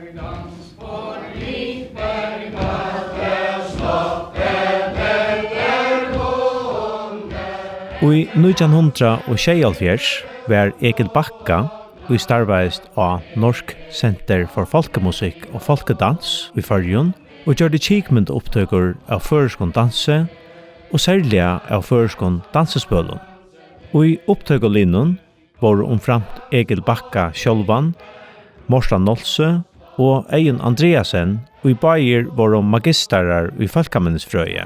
I 1976 var Egil Bakka og starvaðist á Norsk Center for Folkemusikk og Folkedans i Føroyum og gjorde kikmyndopptøkur av føroyskum danse og særliga av føroyskum dansespølum. Og i opptøkulinnon var omframt Egil Bakka sjálvan, Morsan Nolse og Eion Andreasen og i bæir var magisterar i folkaminnesfrøye.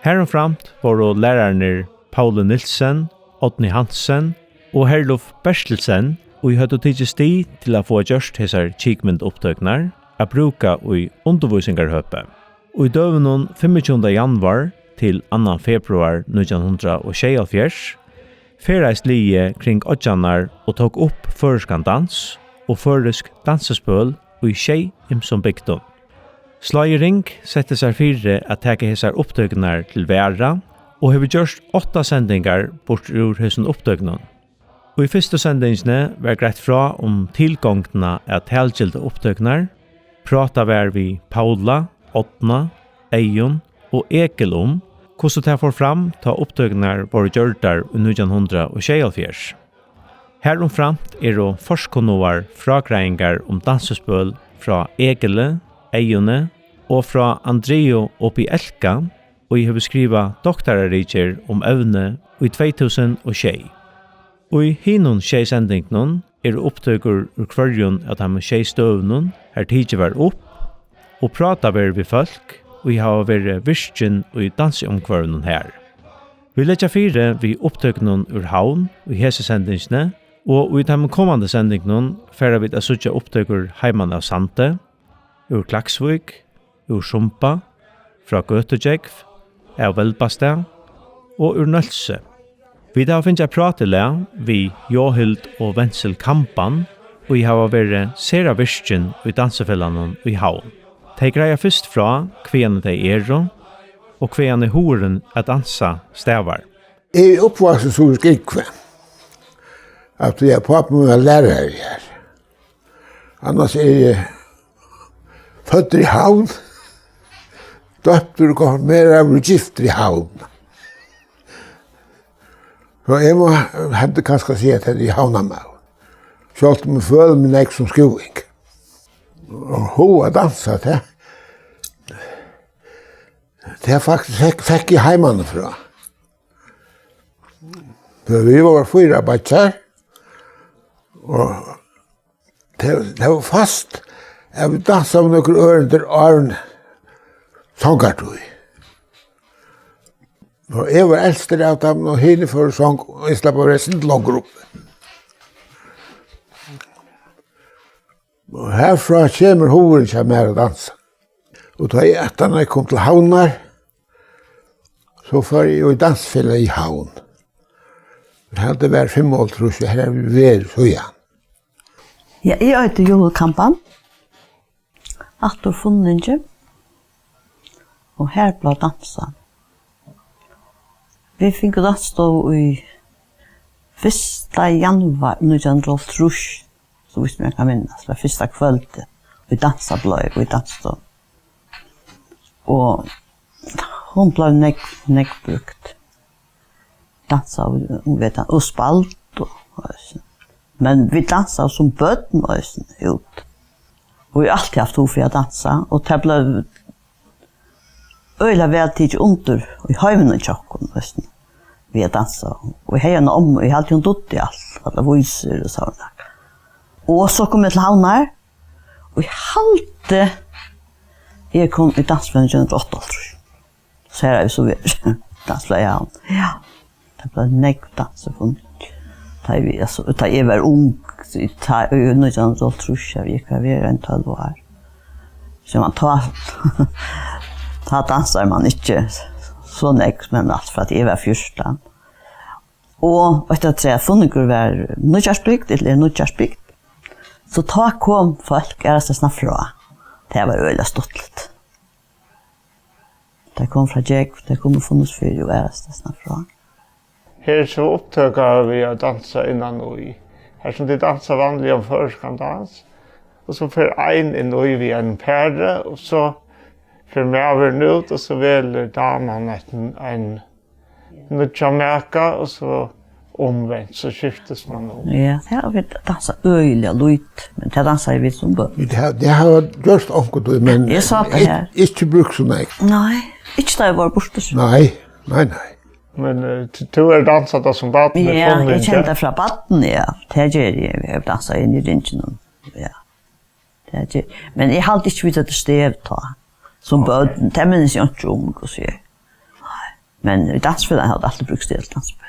Heromframt var lærarnir Paule Nilsen, Odni Hansen og Herluf Berstelsen og i høyde tidsi sti til å få gjørst hesar kikmyndopptøknar a bruka i undervisningarhøpe. Og i døvenon 25. januar til 2. februar 1976 fereist lie kring Odjanar og tok opp føreskan dans og føresk dansespøl og i tjei imsom bygdom. Slagering sette seg fire at teke hesar opptøknar til væra og hever gjørst 8 sendingar bort ur hessen opptøknan. Og i fyrste sendingsne var greit fra tilgångtna at helgjelte opptøknar, prata var vi Paula, Odna, Eion og Egil hvordan det får fram ta opptøknar var gjørdar i 1976. Heromframt og forskonnoar fragreiingar dansespøl fra Egile, Eione og fra Andreo oppi Elka, og jeg har skriva doktorariker evne i 2006. Og i hinnon sendingnon opptøkur ur kvarjon at han med støvnon her tidsi var opp, og prata vi folk, og jeg har vært virkjen og i danseomkvarjonen her. Vi letja fire vi opptøknon ur havn og i hese sendingsne, og i de kommande sendingnon færa vi å sutja opptøkur heimann av Sante, ur Klaksvik, ur Sumpa, fra Gøtejegv, av Velbastad og ur Nølse. Vi har finnet pratele vi Johild og Wenzel Kampan, og jeg har vært sera virkjen i dansefellanen i havn. De greier først fra hva de og hva horen å dansa stavar. Jeg oppvokset som skrikve, at jeg pappa må være lærer her. Annars jeg født i havn, døpter og kom mer av gifter i havn. Så jeg må hadde kanskje si at det er i havnamal. Så alt må føle min egen som skoing. Og hun har danset det. Det er faktisk fikk jeg heimann fra. For vi var 4 batsar. Og det var fast. Jeg danset med noen øren til Arne Songartøy. Og jeg var eldste av dem, og henne for sång, og jeg slapp av resten til langgruppe. Og herfra kommer hovedet seg med å danse. Og da jeg etter når jeg kom til havnar, så får jeg jo dansfelle i havn. Det hadde vært 5 år, tror jeg, her vi vært så igjen. Ja, jeg heter Joel Kampan, 8 år funninge, og her ble dansa. Vi fikk dansa i 1. januar 1912, så hvis man kan minnes, det var 1. kvöldet. Vi dansa ble, vi dansa. Og hun ble nek brukt. Dansa, og spalt. Men vi dansa som bøten ut. Og vi har alltid haft ord for å dansa, og det ble øyla vel tid under i høymen og tjokken, vi har dansa. Og jeg har og jeg har alltid dødt i alt, alle viser og sånn. Og så kom jeg til havnar, og jeg halte jeg kom i dansfellen 2008, tror jeg. Så her er vi så videre, dansfellen i havn. Ja, det ble negv dansefunnet. Da jeg var ung, i 1912, tror jeg, vi gikk av 12 år. Så man da dansar man ikke så negv, men alt for at jeg var 14. Og etter at jeg funnet var Nudjarsbygd, eller Nudjarsbygd, så da kom folk ærestesna fra. Det var øyla stortligt. Det kom fra Jegv, det kom funnet for jo ærestesna fra. Her så opptøker vi å dansa innan og i. Her som de dansa vanlig om førskan dans, och så för en in och vi en pärre och så för mävern ut och så väljer damen en nutja märka och så omvänt så skiftas man om. Ja, det har vi dansat öjliga lojt, men det dansar vi som bör. Det har just omkring, men Jag sa det här. ikke bruk så nej. Nej, inte där var borta. Nej. Men du är dansat då som barn med Ja, fången. jag kände från batten, ja. Det gör jag. Vi har dansat in i ringen. Ja. Det gör. Men jag har alltid inte vitt att det stev ta. Som böden. Det minns jag inte om, och så. Nej. Men i dansspelen har jag alltid brukt stelt dansspel.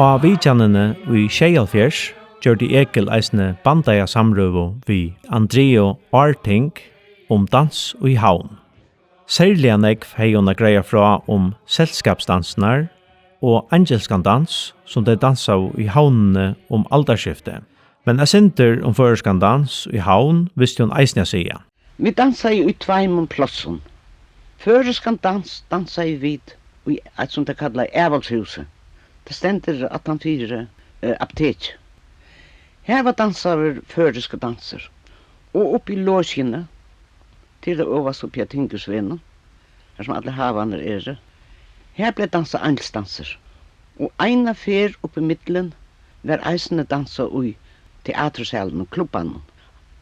Og vidtjannene i Kjeilfjers gjør de ekel eisne bandaja samrøvo vi Andreo Arting om dans og i havn. Særlig nekv hei hun greia fra om selskapsdansnar og angelskan dans som de dansa i havnene om alderskifte. Men jeg synder om føreskan dans i havn visste hun eisne sida. Vi dansar ju i två plåtsen. Føreskan dansar ju vid i ett som det kallar Evaldshuset. Det ständer att han fyra aptek. Här var dansar føreska danser. Och upp i låskinne till det överst upp i Tinkusvenen. Här som alla havaner är det. Här blev dansa angelsdanser. Och ena fer upp i middelen var eisene dansa i teatersalen och klubban.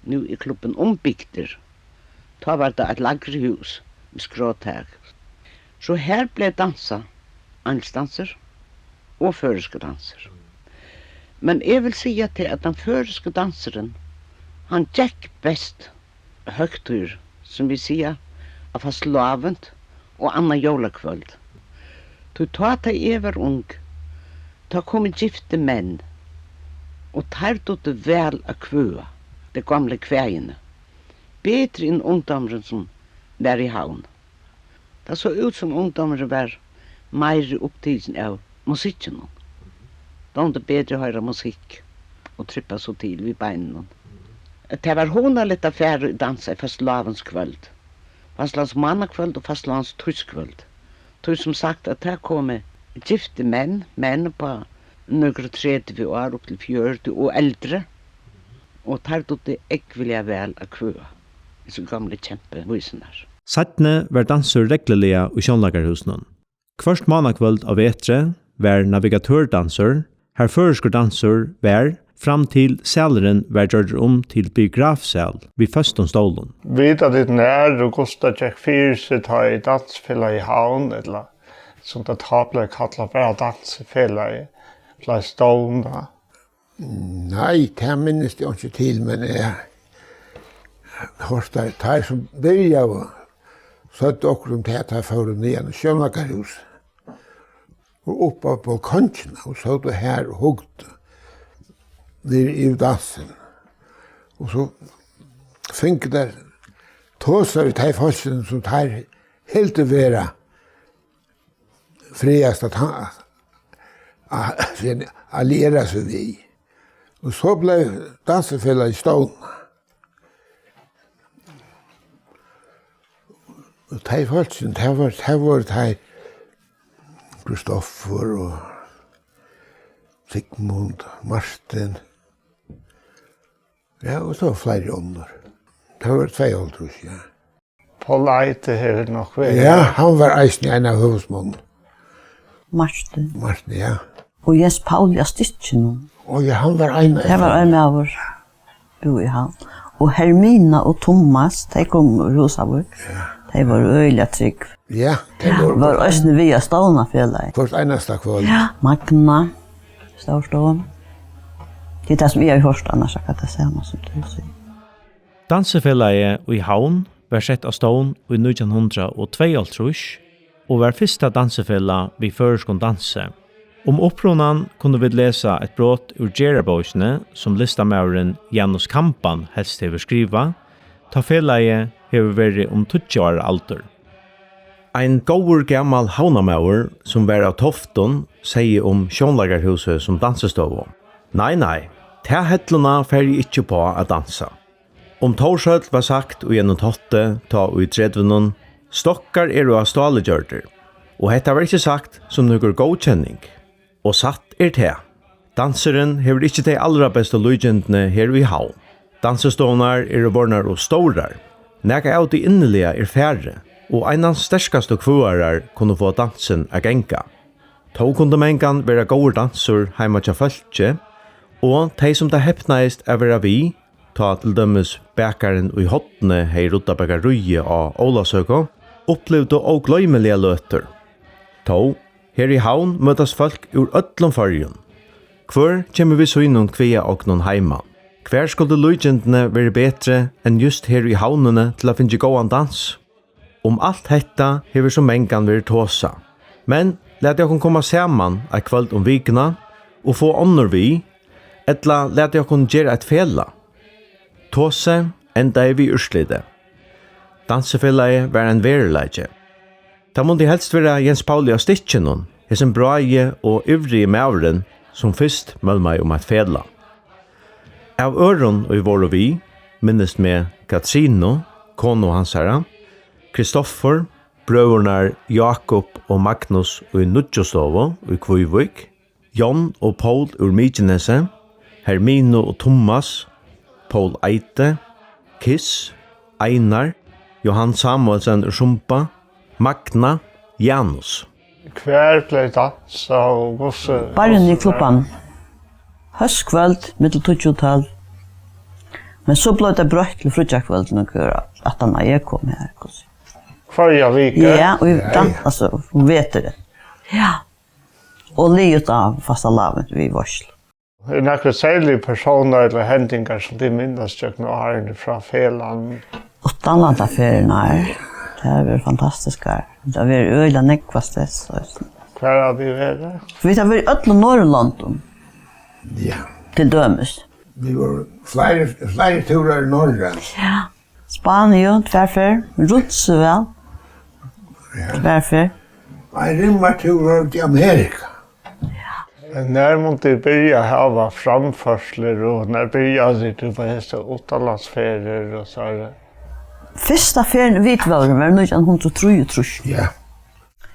Nu är klubben ombygder. Då var det ett lagre hus med skråtag. Så här blev dansa angelsdanser och føreska danser. Men jag vill säga till att den føreska dansaren han gick bäst högtur som vi säger av fast lavent och anna jólakvöld. Du tar dig över ung, ta kommit gifte män och tar det väl att kvöa de gamla kvägene. Bättre än ungdomren som var i havn. Det såg ut som ungdomren var mer upptiden av musikken. De hade bättre höra musik och trippa så till vid benen. Det var hona lite affärer dansa i fastlavens kväll. Fastlands mannakväll och fastlands tyskväll. Tog som sagt att här kommer gifte män på några 30 år upp till 40 och äldre. Och tar det ekvilliga väl att kvöa. I så gamla kämpevysen där. Sattne var dansur regleliga i Sjånlagarhusnum. Kvørst mannakvöld av etre var navigatørdansur, her føreskur dansur var fram til sälren var gjord til biografsal vid föston stolen. Vita ditt nær og Gustav Jack Fyrse ta i dansfälla i havn, eller som det tabla kallar bara dansfälla i stående. Nei, det minnes jeg ikke til, men jeg hørte det som började og satt okkur til at jeg får ned i Sjønlagerhus. Og oppe på kanten, og satt det her og huggt nere i dassen. Og så fikk der tåsa vi de folkene som tar helt til være friast at alliera sig vi. Och så blev dansefälla i stånd. Och det var det Kristoffer och Sigmund, Martin. Ja, och så flera ånder. Det var 2 år, tror jag. Paul Eite her nok ved. Ja, han var eisen en av huvudmannen. Martin. Martin, ja. Og Jens Paul i Stitchen. Og ja, han var en Det var en av oss bo i han. Og Hermina og Thomas, de kom Rosavur. De var øyelig trygg. Ja, det Var også via stående fjellet. Først eneste kväll. Ja, Magna, Storstående. Det er det som jeg har hørt annars, at det er samme som du sier. Dansefällaget i havn var sett av stån i 1902 og var første dansefälla vid føreskon danse. Opprunan kunne vi lesa et brott ur Gerabosene som listamauren Janus Kampan helst hever skriva, ta fellaget hever vært 20 år alder. Ein gåur gammal havnamaur som var av Tofton sier Sjønlagerhuset som dansestov. Nei, ta hettluna færg ikkje på å dansa. Torsøl var sagt og gjennom totte ta og i tredvunnen, stokkar av stalegjørder, og hetta var ikkje sagt som noen godkjenning. Og satt te. Danseren hever ikkje de allra beste lydgjentene her i havn. Dansestånar vornar og stårar. Nega av de innelige færre, og einan sterskaste kvuarar kunne få dansen a genga. To kunde mengan vera gode dansur heima tja fölkje, og de som da heppnaist a vera vi, ta til dømmes bækaren og i hotne hei rutta bækarruje av Olasøko, opplevde og gløymelige løter. To, her i havn møtas folk ur öllum fargen. Hvor kommer vi så innom kvea og noen heima? Hver skulle lydgjentene være bedre enn just her i havnene til å finne gåan dans? Alt hetta hever som mengan vært tåsa. Men let jeg komme saman et kvöld vikna og få ånder vi, etla let jeg gjøre et fela. Tåse enda vi urslide. Dansefellet var en verleidje. Da måtte helst være Jens Paul i Stitchen, hesen braie og ivrige mauren som først møll meg et fela. Av øron og i vår og vi, minnes med Katrino, kono hans herra, Kristoffer, brøvernar Jakob og Magnus og i Nudjostovo i Kvøyvøk, Jon og Paul ur Mykinese, Hermino og Thomas, Paul Eite, Kiss, Einar, Johan Samuelsen ur Sumpa, Magna, Janus. Hver ble dansa og gosse. Bare i klubban. Høstkvöld, middel 20-tal. Men så ble det brøtt til frutjakvöld at han jeg kom her. Kvarja vike. Ja, og altså, hun vet det. Ja. Og livet av fasta laven vi varsel. Det noen særlige personer eller hendingar som de minnes tjøkken og har fra felan. Utanlandaferien det har vært fantastisk her. Det har vært øyla nekvastes. Hva har de vært? Vi har vært ødel Norrland Ja. til dømes. Vi var flere turer i Norge. Ja. Spanien, tverfer, Rutsevel, tverfer. En rimmarturer til Amerika. När måste börja ha framförsler och när började du på hästa utanlandsferier och så här. Första ferien vet var 1933. Ja.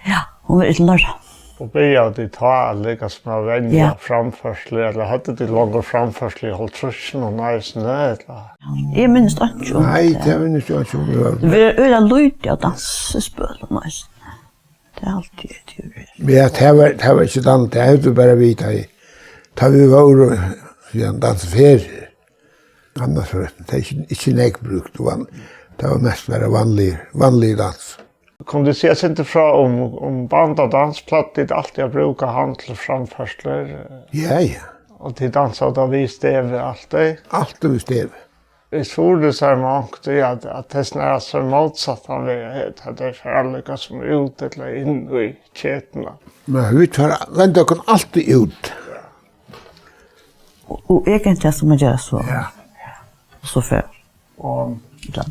Ja, hon var i Norra. Och började ta lyckas med att vänja Ja. framförsler eller hade du långa framförsler i Holtruschen och nice nöd? Jag minns inte. Nei, det var ikke så mye. Vi är öra lojt av dansespel och nice. Det är alltid ett djur. Ja, det var ikke den, det hadde du bare vita i. Da vi var Så han dansade ferier. Annars var det inte nekbrukt. Det var mest bara vanlig dans. Kom det ses inte fra om band och dansplatt alltid jag brukar handla framförsler. Ja. Och de dansade då vi steve alltid. Alltid vi steve. Det svorde sig mångt att det snarare så motsatt han vet att det är föräldrarna som är ute eller in i ketterna. Men vi vänder oss alltid ut. Och egentligen som man gör så. Ja. Så för. Och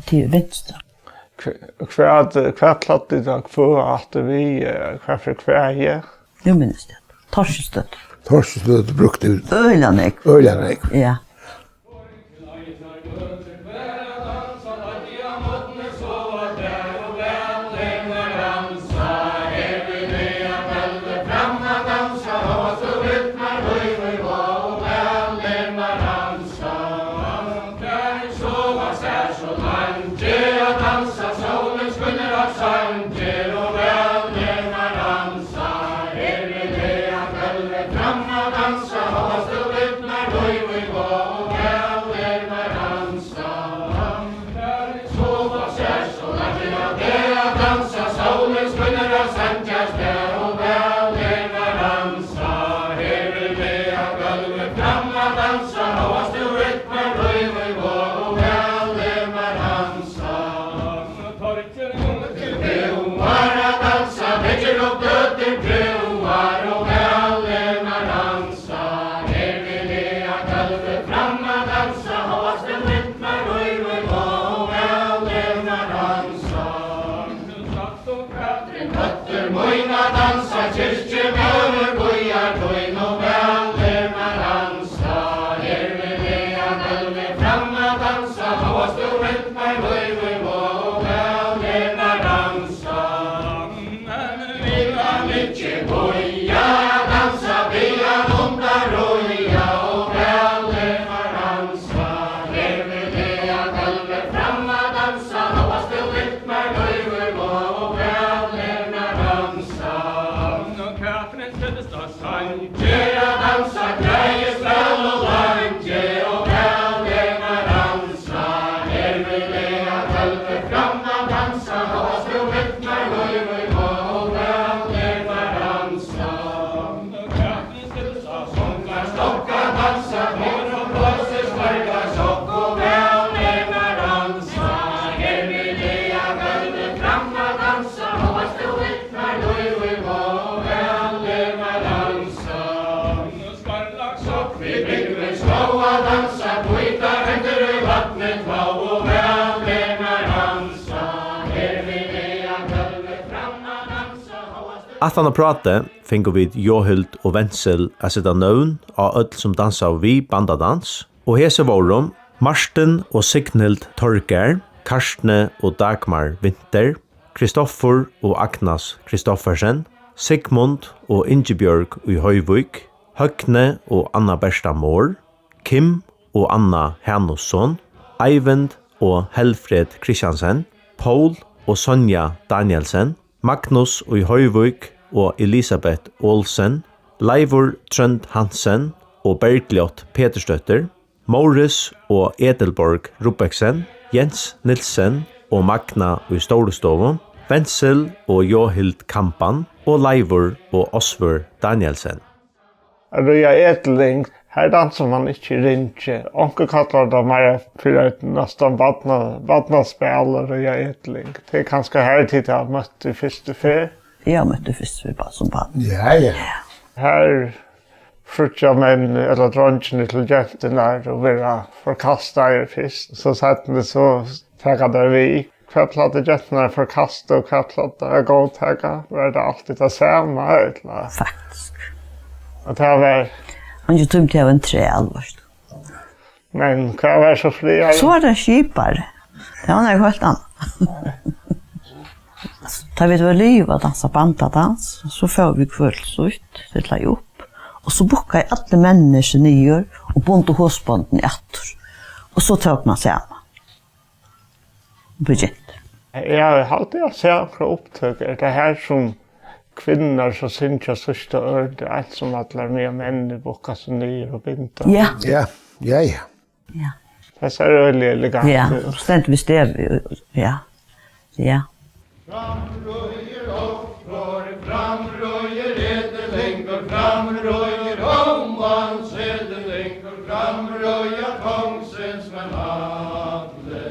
till vänster. Kvart i dag för att vi för kväje. Nu minns det. Torskestöt. Torskestöt brukte ut. Ölanek. Ja. Att han prate finner vi Johild og Wenzel att sätta navn av öll som dansar vi bandadans. Och hese varum Marsten og Signild Torger, Karstne og Dagmar Winter, Kristoffer og Agnes Kristoffersen, Sigmund og Ingebjørg i Høyvik, Høgne og Anna Bersta Mår, Kim og Anna Hernusson, Eivind og Helfred Kristiansen, Paul og Sonja Danielsen, Magnus i Høyvik og Elisabeth Olsen, Leivor Trønd Hansen og Bergljot Peterstøtter, Morris og Edelborg Rubeksen, Jens Nilsen og Magna i Storestoven, Wenzel og Johild Kampan og Leivor og Osvar Danielsen. Røya Edeling, her danser man ikke ringe. Onke kallar det mer for et nesten badnaspel Røya Edeling. Det er kanskje her tid jeg har møtt i første fer. Jeg har møtt i første fer som bad. Ja. Her frutja menn eller dronjene til jentene og være forkastet i fisk. Så settene så tega der vi. Hva platte jentene forkastet og hva platte er godtega. Var det alltid det samme? Faktisk. Og det var... Man ju tumt jag en tre allvarst. Men hva var så fler? Så var det skipare. Det var något helt annat. Da vi var liv att dansa bandadans, så får vi kvölds ut, det la upp. Och så bockade alla människor nyer och bonde hosbonden i attor. Och så tog man sig samman. Budget. Jag har alltid sett från upptök, det här som kvinnor som syns jag sista ord, allt som alla mer män bockar så ner och binda. Ja. Ja, ja, ja. Ja. Det ser öliga elegant Ja, ut. ständ vi stev. Ja. Ja. Framröjer offer, framröjer edelängor, framröjer homans edelängor, framröjer kongsens men alle.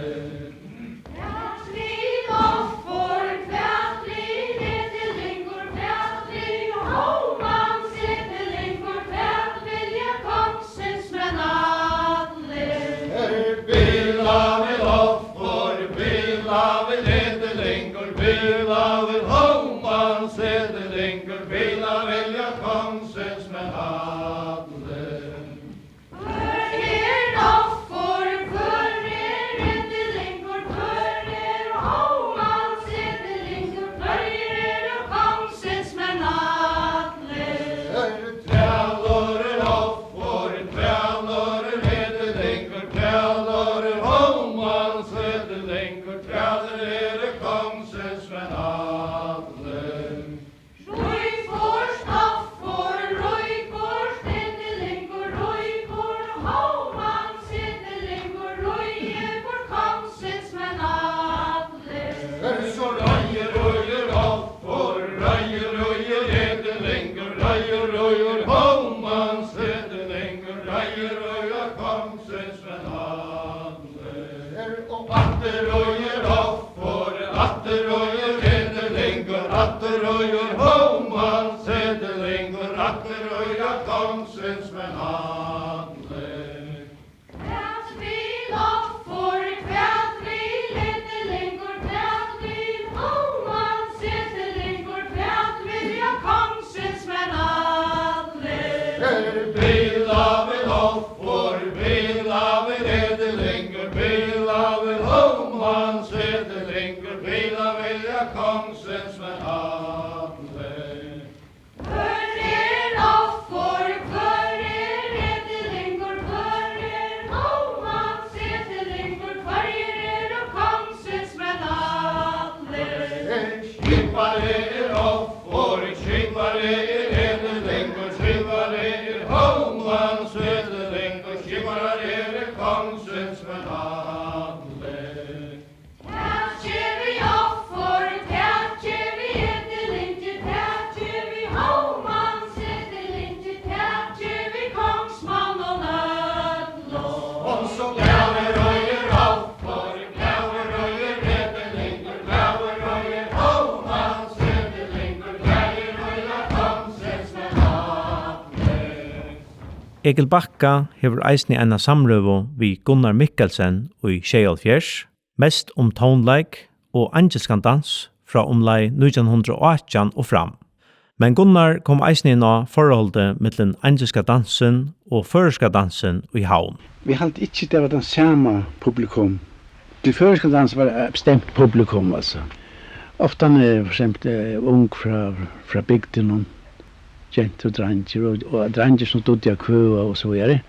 Färtlig offer, färtlig edelängor, färtlig homans edelängor, färtlig kongsens men alle. Bila vill offer, bila vill edelängor, bila vill homans edelängor, bila vill jag kongsens men alle. För er offer, för er edelängor, för er homans edelängor, för er kongsens men alle. Trälar offer, trälar edelängor, trälar homans edelängor, trälar kongsens men alle. Rojfors offer, rojfors edelängor, rojfors homans edelängor, rojfors kongsens men alle. Så röjer offer, röjer edelängor, röjer homans edelängor, röjer kongsens men alle. Och atter röjer offer, atter röjer edelängor, atter röjer homans edelängor, atter röjer kongsens men alle. Kvärt vil offer, kvärt vil edelängor, kvärt vil homans edelängor, kvärt vil jag kongsens men alle. Bila vill offer, bila vill edelängor, bila vill homans edelängor, bila vill jag kongsens men alle. För er offer, för er edelängor, för er homans edelängor, för er kongsens men alle. Skippare offer, skippare edelängor, skippare homans edelängor, skippare kongsens men alle. Tätje vi offer, tätje vi edelängor, tätje vi homans edelängor, tätje vi kongsman och ödlor. Och så gläver röjer offer, gläver röjer edelängor, gläver röjer homans edelängor, gläver röjer kongsens men alle. Egil Bakka hevur eisini eina samrøvu við Gunnar Mikkelsen í Sjealfjers, mest tónleik og angelskan dans frá umlai 1918 og fram. Men Gunnar kom eisini inn á forholdet mellom angelska dansen og føreska dansen í havn. Vi halt ikke det var den samme publikum. Til føreska dans var det bestemt publikum, altså. Ofta for eksempel ung fra bygden, jenter og dranger, og dranger som stod i kvøa og så videre.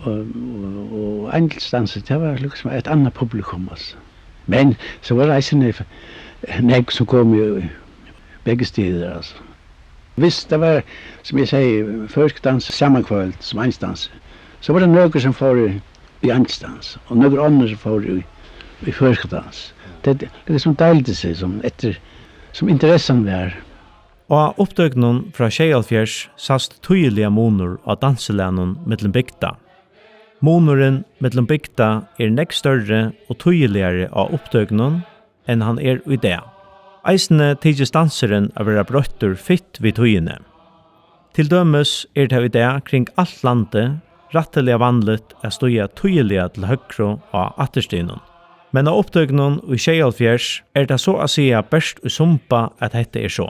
Og angelsdanser, det var liksom et annet publikum, altså. Men så var det eisende nek som kom i begge steder, altså. Hvis det var, som jeg sier, føreska dans sammenkvöld som angelsdanser, så var det noen som får i angelsdans, og noen andre som får i føreska dans. Det er liksom deilig seg som interessen var. Og oppdøgnen fra Sjealfjers sast tydelige moner av danselænen mellom bygda. Monoren mellom bygda nekk større og tydeligere av oppdøgnen enn han i det. Eisene tidsis danseren av være brøtter fitt vid tøyene. Til dømes det i det kring alt landet rettelig vanligt å støye tydelige til høyre av atterstynen. Men av oppdøgnen i Sjealfjers det så å si best i sumpa at dette så.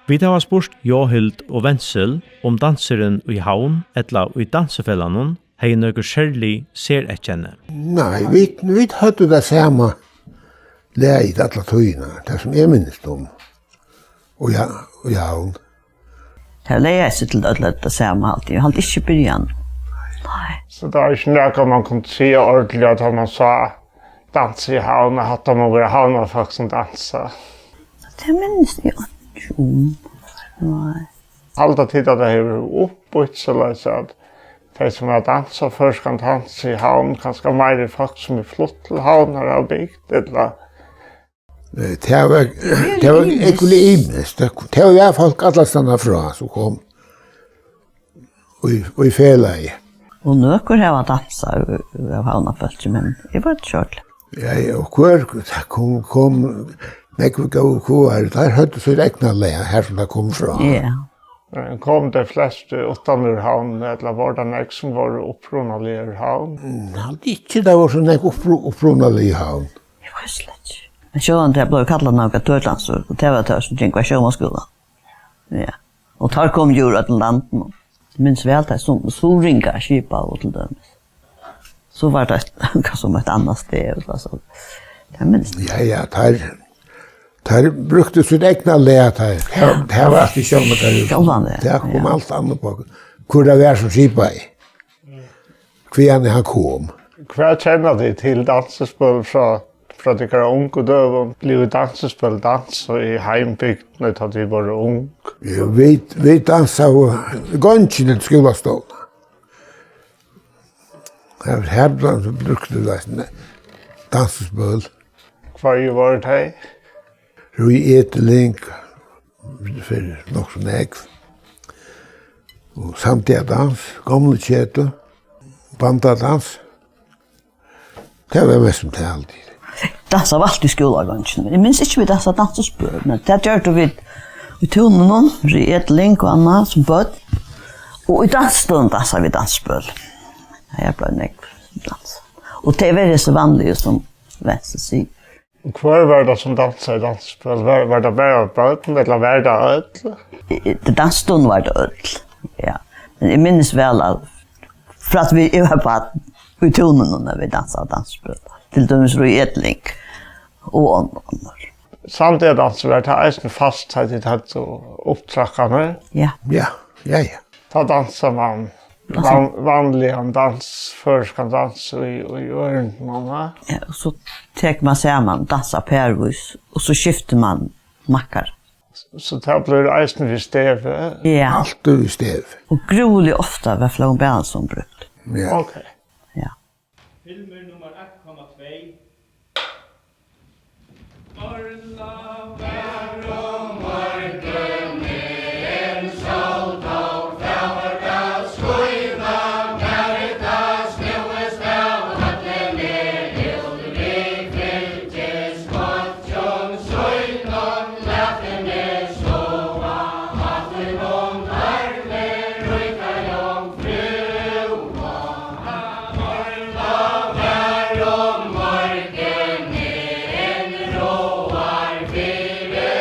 Vi har spurt Johild og Wenzel om danseren i havn eller i dansefellanen hei nøkker særlig ser etkjenne. Nei, vi hadde det samme leid alle tøyene, det som jeg minnes om. Og ja. Det leier seg til det samme alltid. Jeg hadde ikke begynt. Nei. Så det är inte något man kunde se ordentligt att man sa dans i havn, att de var havna folk som dansar. Det minns jag. Nej. Halda tid at det har uppbytt så att de som har dansat först kan dansa i havn, kanske mer folk som är flott till havnar av bygd, eller Det var ekologiskt. Det var i alla fall alla stanna fra som kom. Och i fälla. Och nöker har dansa av havnafölk, men det var inte kört. Ja, och kom nekvika och kvar. Där hade så räkna läge här som det kom fra. Ja. kom de flesta utan ur havn, eller var det nek som var upprunalig ur havn? Ikke det var så nek upprunalig havn. Det var slett. Men sjøen det ble kallet noe Tørlands, og det var det som gikk var sjømannsskolen. Ja. Og tar kom djura til landen. Jeg minns vel det som Soringa skipa og til dømes. Så var det som et annet sted. Så. Det minns jeg. Ja, der brukte sitt egna læt her. Det var alltid sjølvmøter. Det kom alt annet på hvor det var som skipa i. Hvor han kom. Hva kjenner de til dansespøl fra de kan unge og døven? Blir dansespøl dans i heimbygden når de var unge? Vi dansa og gången til skolastålen. Her brukte vi dansespøl. Hva var det her? Rui eteling, for nok så nekv. Og samtidig dans, gamle kjete, bandadans. Det var mest som det alltid. Dansa var alltid skolegangen, men jeg minns ikke vi dansa dansespøl, men det gjør vi tonen noen, Rui eteling og Anna som bød. Og i dansstunden dansa vi dansespøl. Jeg ble nekv dans. Og det var så vanlige som Venstre sier. Hvor var det som dansa i dansespøl? Var det bare bøten, eller var det ødel? I dansstunden var det ødel, ja. Men jeg minnes vel at for at vi var på i tonen når vi dansa dansespøl. Til dømes Rui Edling og andre. Samtidig danser var det eisen fast at de hadde opptrakkene. Ja. Ja. Da danser man vanlig dans, først kan danse i ørene. Ja, og så tek man sammen, danser pervis, og så skifter man makkar. Så det blir eisen vid steve. Ja. Alt og i stev. Og grulig ofta var Flån Bernson brukt. Ja. Ok. Ja. Filmer nummer 1,2. Morgen en roar fyre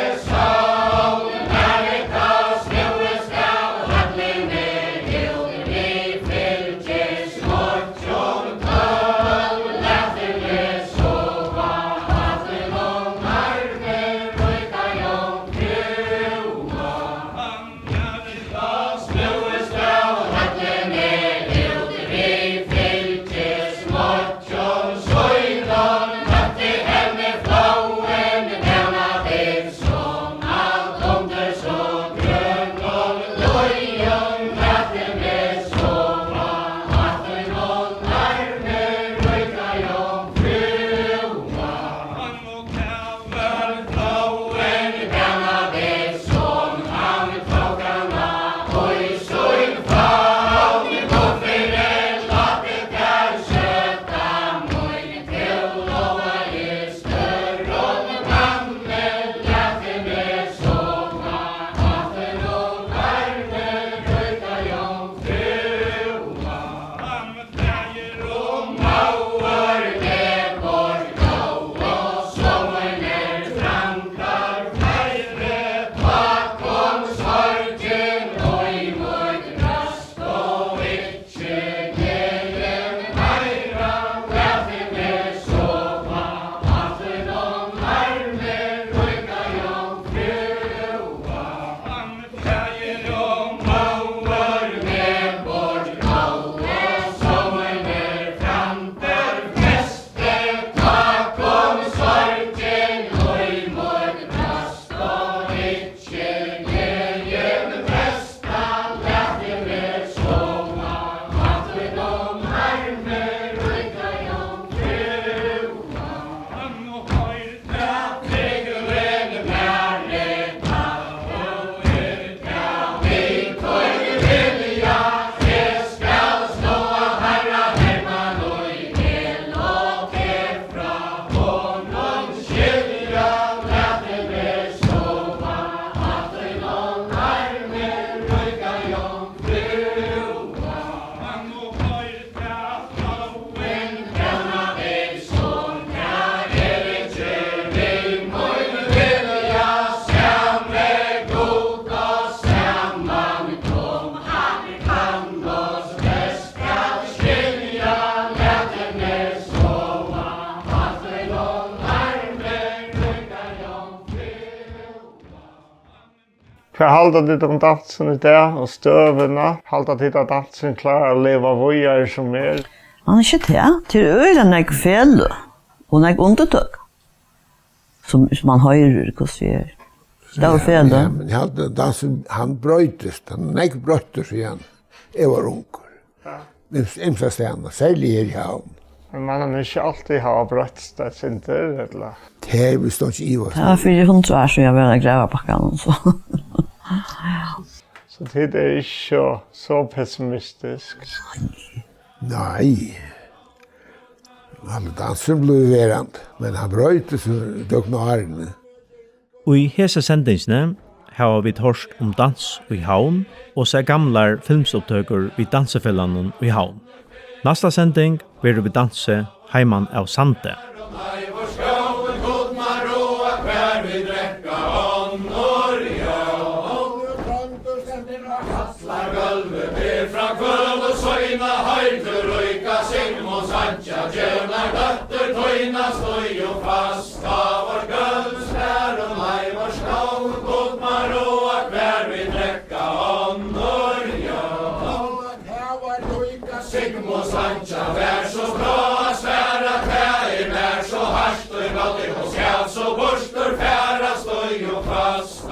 För halda dit om dansen i det och stövena. Halda dit att dansen klarar att leva vidare som Han är inte det. Till ölen är fel och när undertök. Som man hör hur vi är. Det var fel då. Ja, men jag hade dansen, han bröjtes. Han är bröjtes igen. Jag var unker. Imsa stäna, särskilt här i havn. Men man har inte alltid ha bröttstats inte, eller? Det är vi står inte i oss. Ja, för 100 år så jag ville gräva backan och så. Så det är inte så pessimistiskt. Nej. Alla dansen blev verand. Men han bröjtes dock några åren. Og i hese sendingsne har vi hørst om dans i havn og se gamlar filmsopptøker vid dansefellanen i havn. Nästa sending blir vi danse heiman av Sante. Så borster färas då ju fast.